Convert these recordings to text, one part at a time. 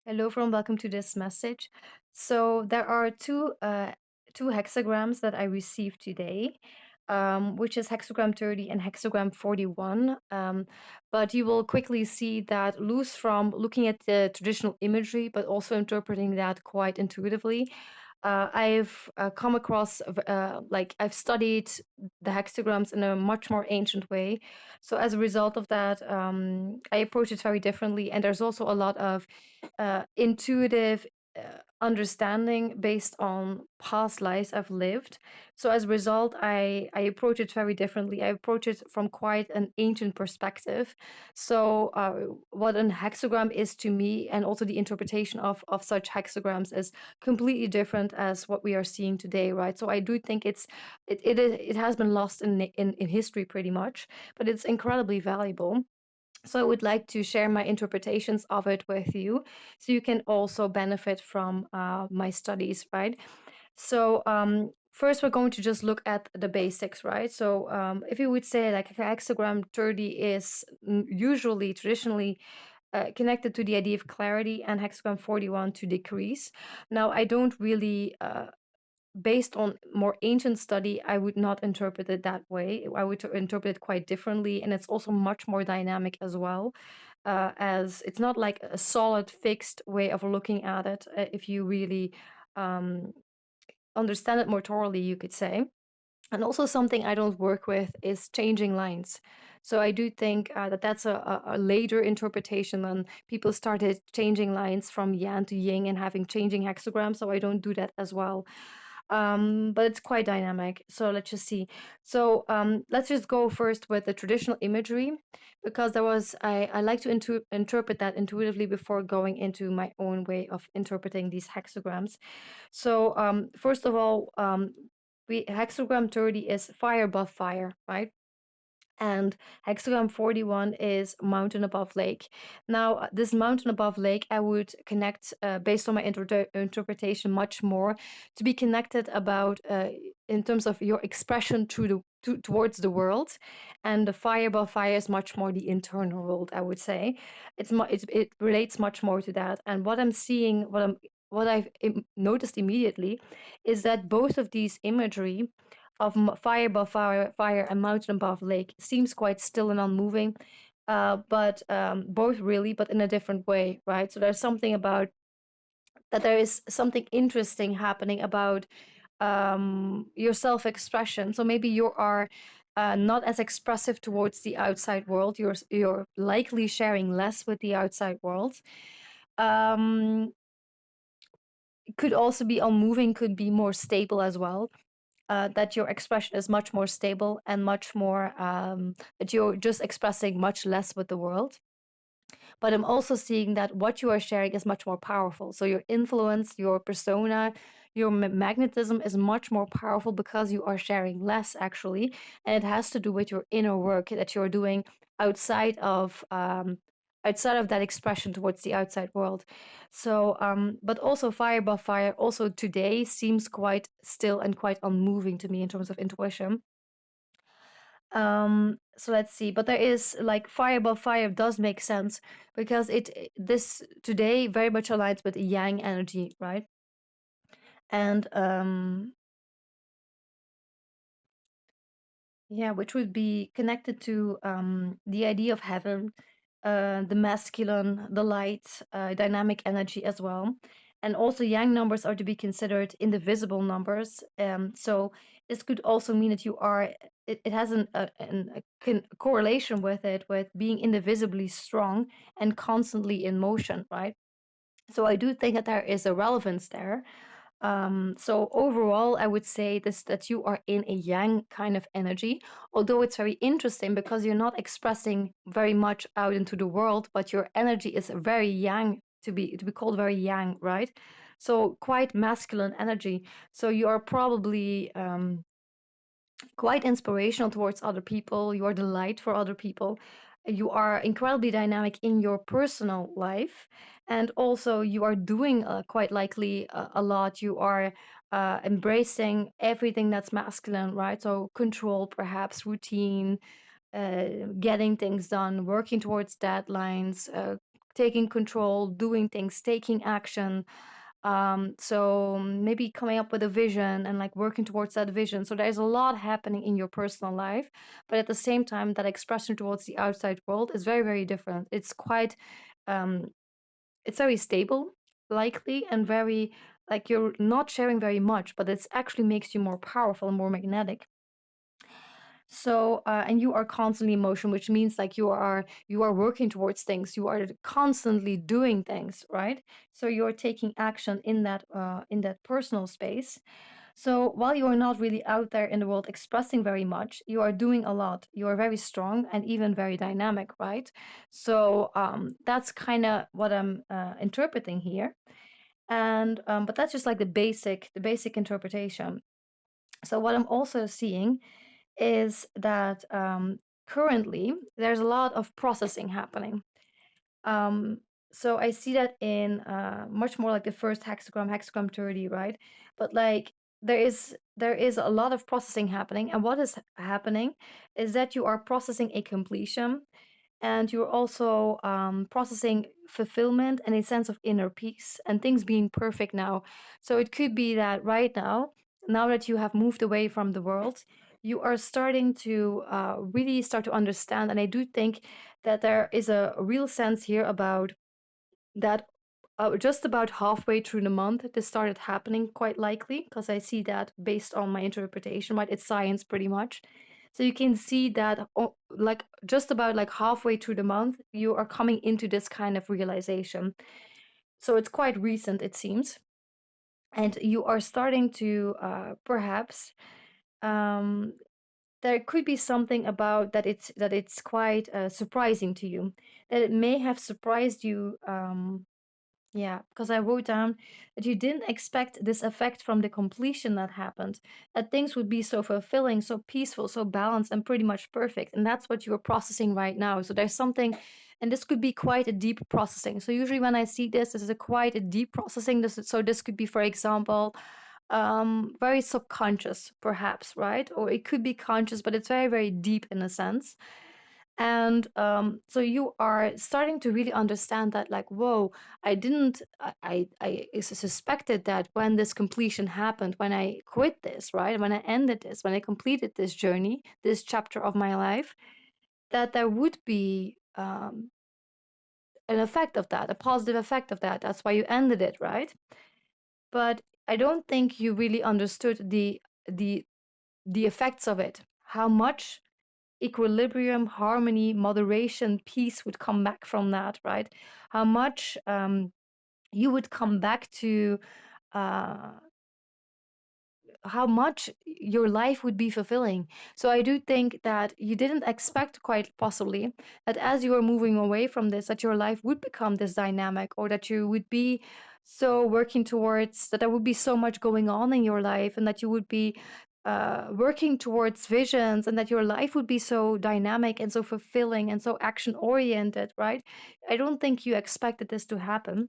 Hello, from welcome to this message. So there are two hexagrams that I received today, which is hexagram 30 and hexagram 41. But you will quickly see that loose from looking at the traditional imagery, but also interpreting that quite intuitively. I've come across, like, I've studied the hexagrams in a much more ancient way. So as a result of that, I approach it very differently. And there's also a lot of intuitive understanding based on past lives I've lived. So as a result, I approach it very differently. I approach it from quite an ancient perspective. So what an hexagram is to me, and also the interpretation of such hexagrams, is completely different as what we are seeing today, right? So I do think it has been lost in history pretty much, but it's incredibly valuable. So I would like to share my interpretations of it with you, so you can also benefit from my studies, right? So first, we're going to just look at the basics, right? So if you would say like hexagram 30 is usually traditionally connected to the idea of clarity, and hexagram 41 to decrease. Now, I don't really based on more ancient study, I would not interpret it that way. I would interpret it quite differently, and it's also much more dynamic as well. As it's not like a solid, fixed way of looking at it. If you really um, understand it more thoroughly, you could say. And also, something I don't work with is changing lines. So I do think that that's a later interpretation when people started changing lines from yang to yin and having changing hexagrams. So I don't do that as well, but it's quite dynamic. So let's just see. So let's just go first with the traditional imagery, because I like to interpret that intuitively before going into my own way of interpreting these hexagrams. So first of all, we hexagram 30 is fire above fire, right? And hexagram 41 is mountain above lake. Now, this mountain above lake, I would connect, based on my interpretation, much more to be connected about in terms of your expression towards the world. And the fire above fire is much more the internal world, I would say. It relates much more to that. And what I'm seeing, what I've noticed immediately is that both of these imagery of fire above fire and mountain above lake seems quite still and unmoving, but both really, but in a different way, right? So there's something about that. There is something interesting happening about your self-expression. So maybe you are not as expressive towards the outside world. You're likely sharing less with the outside world. Um, could also be unmoving, could be more stable as well, that your expression is much more stable and much more that you're just expressing much less with the world. But I'm also seeing that what you are sharing is much more powerful. So your influence, your persona, your magnetism is much more powerful because you are sharing less, actually. And it has to do with your inner work that you're doing outside of outside of that expression towards the outside world. So but also fire above fire also today seems quite still and quite unmoving to me in terms of intuition. So let's see, but there is like fire above fire does make sense, because this today very much aligns with yang energy, right? And yeah, which would be connected to the idea of heaven, the masculine, the light, dynamic energy as well. And also, yang numbers are to be considered indivisible numbers. So this could also mean that it has a correlation with it, with being indivisibly strong and constantly in motion, right? So I do think that there is a relevance there. So overall, I would say this that you are in a yang kind of energy, although it's very interesting because you're not expressing very much out into the world, but your energy is very yang, to be called very yang, right? So quite masculine energy. So you are probably quite inspirational towards other people. You are the light for other people. You are incredibly dynamic in your personal life. And also, you are doing quite likely a lot. You are embracing everything that's masculine, right? So, control, perhaps, routine, getting things done, working towards deadlines, taking control, doing things, taking action. So maybe coming up with a vision and like working towards that vision. So there's a lot happening in your personal life, but at the same time, that expression towards the outside world is very, very different. It's quite, um, it's very stable, likely, and very like you're not sharing very much, but it actually makes you more powerful and more magnetic. So, and you are constantly in motion, which means like you are working towards things. You are constantly doing things, right? So you're taking action in that personal space. So while you are not really out there in the world expressing very much, you are doing a lot. You are very strong and even very dynamic, right? So that's kind of what I'm interpreting here. And but that's just like the basic interpretation. So what I'm also seeing is that currently there's a lot of processing happening. Um, so I see that in much more like the first hexagram, hexagram 30, right? But like there is a lot of processing happening, and what is happening is that you are processing a completion, and you're also processing fulfillment and a sense of inner peace and things being perfect now. So it could be that right now, now that you have moved away from the world, you are starting to really start to understand. And I do think that there is a real sense here about that just about halfway through the month, this started happening quite likely because I see that based on my interpretation, right? It's science pretty much. So you can see that like just about like halfway through the month, you are coming into this kind of realization. So it's quite recent, it seems. And you are starting to perhaps um, there could be something about that it's quite surprising to you, that it may have surprised you. Yeah, because I wrote down that you didn't expect this effect from the completion that happened, that things would be so fulfilling, so peaceful, so balanced, and pretty much perfect. And that's what you are processing right now. So there's something, and this could be quite a deep processing. So usually when I see this is a quite a deep processing. So this could be, for example, very subconscious, perhaps, right? Or it could be conscious, but it's very, very deep in a sense. And so you are starting to really understand that, like, whoa, I suspected that when this completion happened, when I quit this, right, when I ended this, when I completed this journey, this chapter of my life, that there would be an effect of that, a positive effect of that. That's why you ended it, right? But I don't think you really understood the the effects of it, how much equilibrium, harmony, moderation, peace would come back from that, right? How much you would come back to uh, how much your life would be fulfilling. So I do think that you didn't expect, quite possibly, that as you were moving away from this, that your life would become this dynamic, or that you would be so working towards that there would be so much going on in your life, and that you would be working towards visions, and that your life would be so dynamic and so fulfilling and so action oriented, right? I don't think you expected this to happen,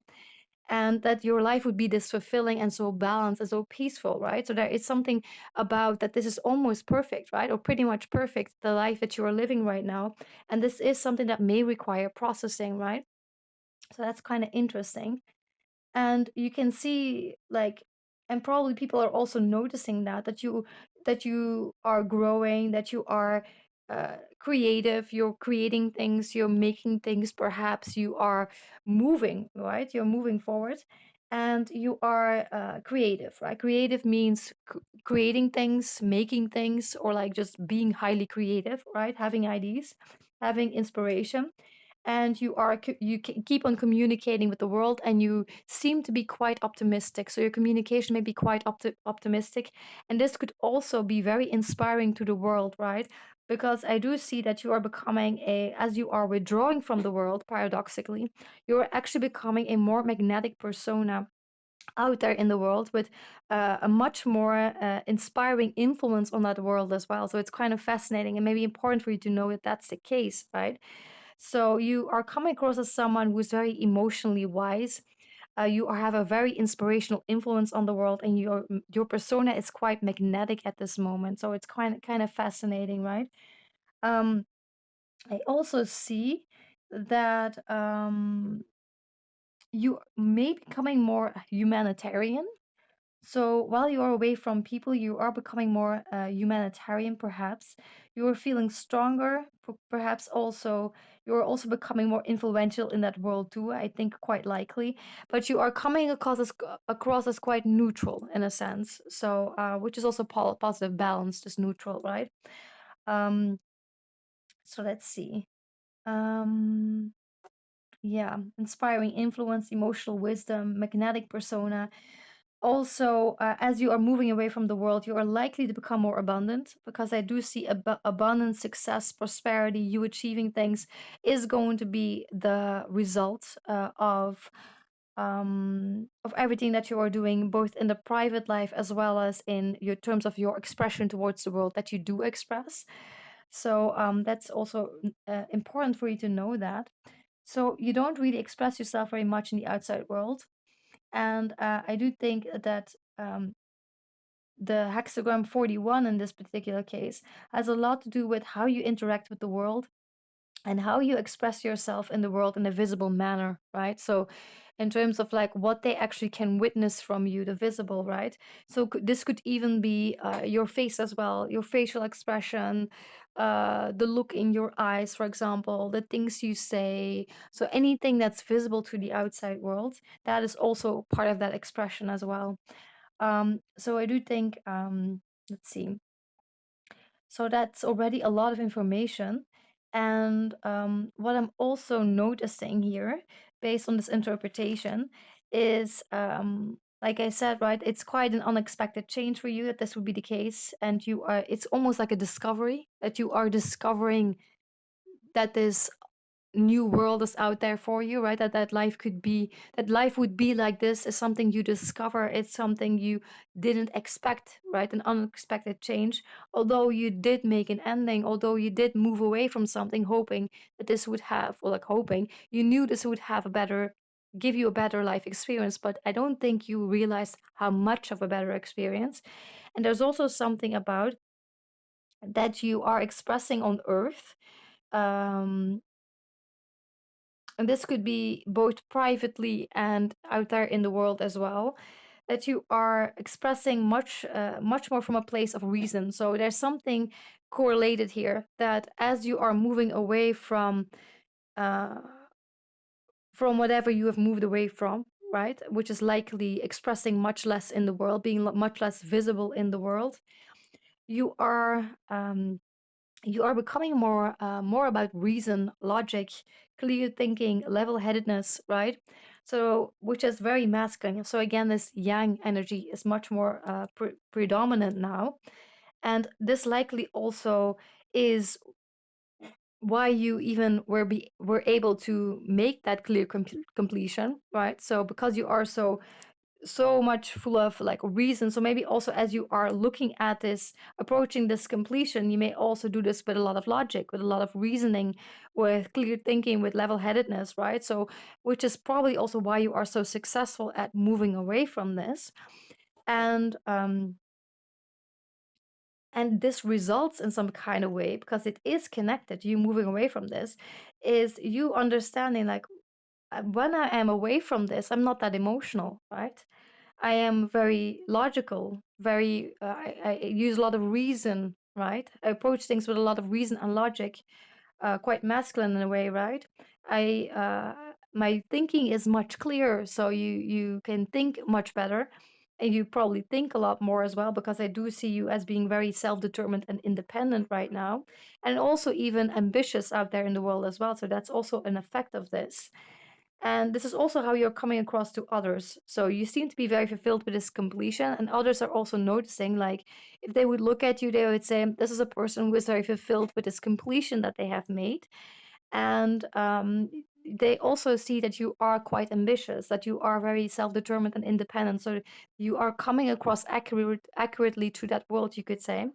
and that your life would be this fulfilling and so balanced and so peaceful, right? So there is something about that this is almost perfect, right? Or pretty much perfect, the life that you are living right now. And this is something that may require processing, right? So that's kind of interesting. And you can see like, and probably people are also noticing that you are growing, that you are creative, you're creating things, you're making things, perhaps you are moving, right? You're moving forward, and you are creative, right? Creative means creating things, making things, or like just being highly creative, right? Having ideas, having inspiration, and keep on communicating with the world, and you seem to be quite optimistic, so your communication may be quite optimistic, and this could also be very inspiring to the world, right? Because I do see that you are becoming as you are withdrawing from the world, paradoxically, you're actually becoming a more magnetic persona out there in the world, with a much more inspiring influence on that world as well. So it's kind of fascinating and maybe important for you to know that that's the case, right? So you are coming across as someone who's very emotionally wise. Have a very inspirational influence on the world, and your persona is quite magnetic at this moment. So it's kind of fascinating, right? Um, I also see that. you may be becoming more humanitarian. So while you are away from people, you are becoming more humanitarian, perhaps. You are feeling stronger, perhaps also you are also becoming more influential in that world too, I think quite likely. But you are coming across as quite neutral in a sense. So which is also positive, balanced, just neutral, right? Um, so let's see. Um, yeah, inspiring influence, emotional wisdom, magnetic persona. Also, as you are moving away from the world, you are likely to become more abundant, because I do see abundance, success, prosperity, you achieving things is going to be the result of everything that you are doing, both in the private life as well as in your terms of your expression towards the world that you do express. So that's also important for you to know that. So you don't really express yourself very much in the outside world. And I do think that the hexagram 41 in this particular case has a lot to do with how you interact with the world and how you express yourself in the world in a visible manner, right? So, in terms of like what they actually can witness from you, the visible, right? So, this could even be your face as well, your facial expression, the look in your eyes, for example, the things you say. So, anything that's visible to the outside world, that is also part of that expression as well. So, I do think, let's see. So that's already a lot of information. And what I'm also noticing here, based on this interpretation, is like I said, right? It's quite an unexpected change for you that this would be the case, and you are. It's almost like a discovery that you are discovering that this new world is out there for you, right? That life could be, that life would be like this is something you discover. It's something you didn't expect, right? An unexpected change. Although you did make an ending, although you did move away from something, hoping that this would have, or like hoping you knew this would have a better, give you a better life experience. But I don't think you realized how much of a better experience. And there's also something about that you are expressing on Earth. Um, and this could be both privately and out there in the world as well, that you are expressing much more from a place of reason. So there's something correlated here, that as you are moving away uh, from whatever you have moved away from, right, which is likely expressing much less in the world, being much less visible in the world, you are you are becoming more about reason, logic, clear thinking, level-headedness, right? So which is very masculine. So again, this yang energy is much more predominant now, and this likely also is why you even were able to make that clear completion, right? So because you are so much full of like reason, so maybe also as you are looking at this, approaching this completion, you may also do this with a lot of logic, with a lot of reasoning, with clear thinking, with level-headedness, right? So which is probably also why you are so successful at moving away from this. And this results in some kind of way, because it is connected, you moving away from this is you understanding like, when I am away from this, I'm not that emotional, right? I am very logical, very, I use a lot of reason, right? I approach things with a lot of reason and logic, quite masculine in a way, right? My thinking is much clearer, so you can think much better, and you probably think a lot more as well, because I do see you as being very self-determined and independent right now, and also even ambitious out there in the world as well. So that's also an effect of this. And this is also how you're coming across to others. So you seem to be very fulfilled with this completion, and others are also noticing, like, if they would look at you, they would say, this is a person who is very fulfilled with this completion that they have made. And they also see that you are quite ambitious, that you are very self-determined and independent. So you are coming across accurately to that world, you could say.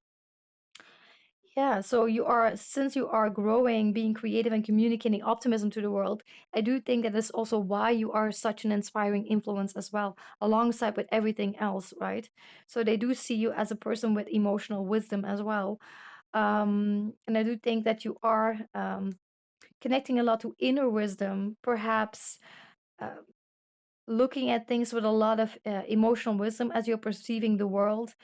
Yeah, so you are, since you are growing, being creative and communicating optimism to the world, I do think that is also why you are such an inspiring influence as well, alongside with everything else, right? So they do see you as a person with emotional wisdom as well. And I do think that you are connecting a lot to inner wisdom, perhaps looking at things with a lot of emotional wisdom as you're perceiving the world,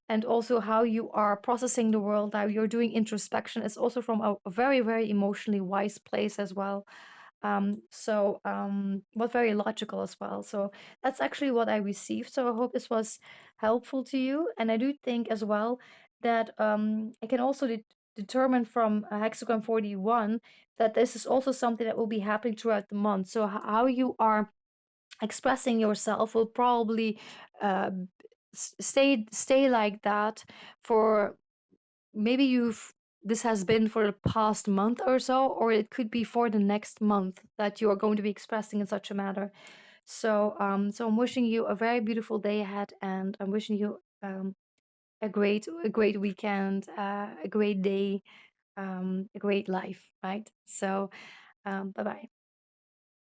and also how you are processing the world, how you're doing introspection. It's also from a very, very emotionally wise place as well. But very logical as well. So that's actually what I received. So I hope this was helpful to you. And I do think as well that I can also determine from hexagram 41 that this is also something that will be happening throughout the month. So how you are expressing yourself will probably uh, stay like that for maybe you've this has been for the past month or so, or it could be for the next month that you are going to be expressing in such a manner. So I'm wishing you a very beautiful day ahead, and I'm wishing you a great weekend, a great day, a great life, right? So bye bye.